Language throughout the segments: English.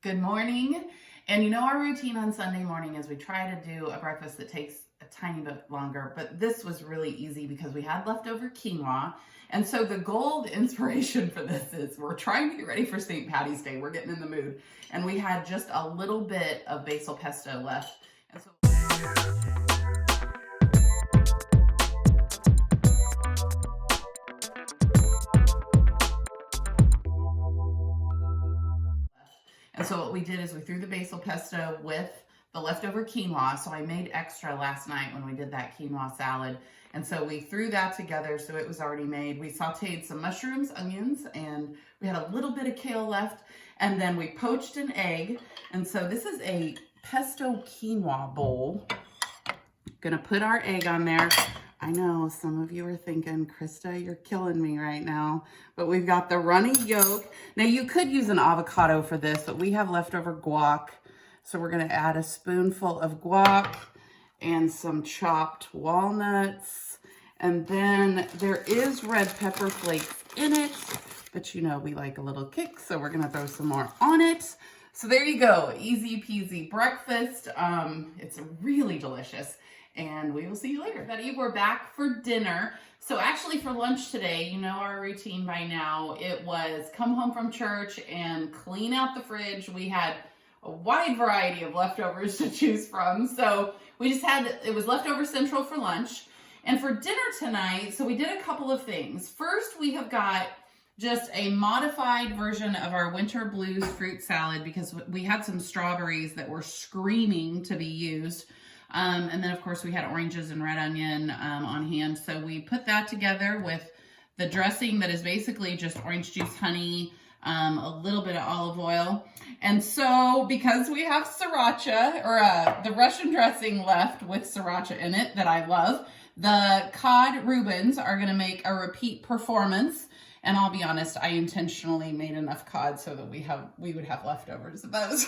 Good morning. And you know our routine on Sunday morning is we try to do a breakfast that takes a tiny bit longer, but this was really easy because we had leftover quinoa. And so the gold inspiration for this is we're trying to get ready for St. Patty's Day. We're getting in the mood. And we had just a little bit of basil pesto left. And so what we did is we threw the basil pesto with the leftover quinoa. So I made extra last night when we did that quinoa salad. And so we threw that together so it was already made. We sauteed some mushrooms, onions, and we had a little bit of kale left. And then we poached an egg. And so this is a pesto quinoa bowl. Gonna put our egg on there. I know some of you are thinking, Krista, you're killing me right now. But we've got the runny yolk. Now you could use an avocado for this, but we have leftover guac. So we're gonna add a spoonful of guac and some chopped walnuts. And then there is red pepper flakes in it, but you know, we like a little kick, so we're gonna throw some more on it. So there you go, easy peasy breakfast. It's really delicious. And we will see you later. Everybody, we're back for dinner. So actually for lunch today, you know our routine by now. It was come home from church and clean out the fridge. We had a wide variety of leftovers to choose from. So we just had, it was leftover central for lunch. And for dinner tonight, so we did a couple of things. First, we have got just a modified version of our winter blues fruit salad because we had some strawberries that were screaming to be used. And then of course we had oranges and red onion on hand. So we put that together with the dressing that is basically just orange juice, honey, a little bit of olive oil. And so because we have sriracha or the Russian dressing left with sriracha in it that I love, the cod Reubens are going to make a repeat performance. And I'll be honest, I intentionally made enough cod so that we would have leftovers of those.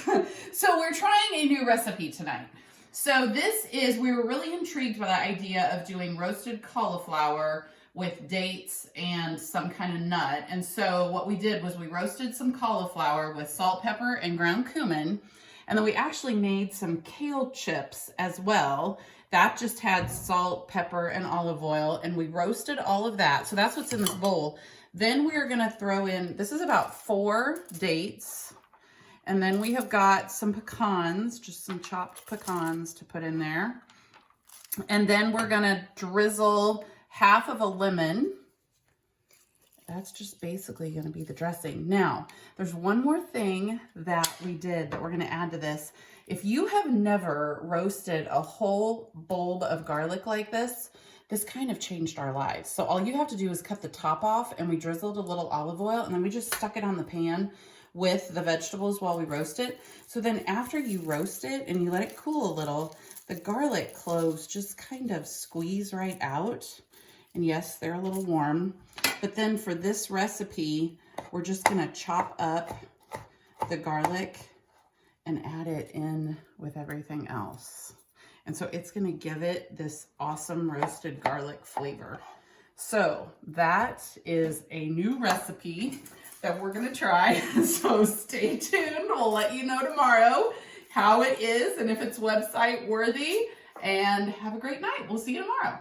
So we're trying a new recipe tonight. So this is, we were really intrigued by the idea of doing roasted cauliflower with dates and some kind of nut. And so what we did was we roasted some cauliflower with salt, pepper, and ground cumin. And then we actually made some kale chips as well. That just had salt, pepper, and olive oil. And we roasted all of that. So that's what's in this bowl. Then we're gonna throw in, this is about 4 dates. And then we have got some pecans, just some chopped pecans to put in there. And then we're gonna drizzle half of a lemon. That's just basically gonna be the dressing. Now, there's one more thing that we did that we're gonna add to this. If you have never roasted a whole bulb of garlic like this kind of changed our lives. So all you have to do is cut the top off, and we drizzled a little olive oil, and then we just stuck it on the pan with the vegetables while we roast it. So then after you roast it and you let it cool a little, the garlic cloves just kind of squeeze right out. And yes, they're a little warm. But then for this recipe, we're just gonna chop up the garlic and add it in with everything else. And so it's gonna give it this awesome roasted garlic flavor. So that is a new recipe that we're gonna try. So stay tuned. We'll let you know tomorrow how it is and if it's website worthy. And have a great night. We'll see you tomorrow.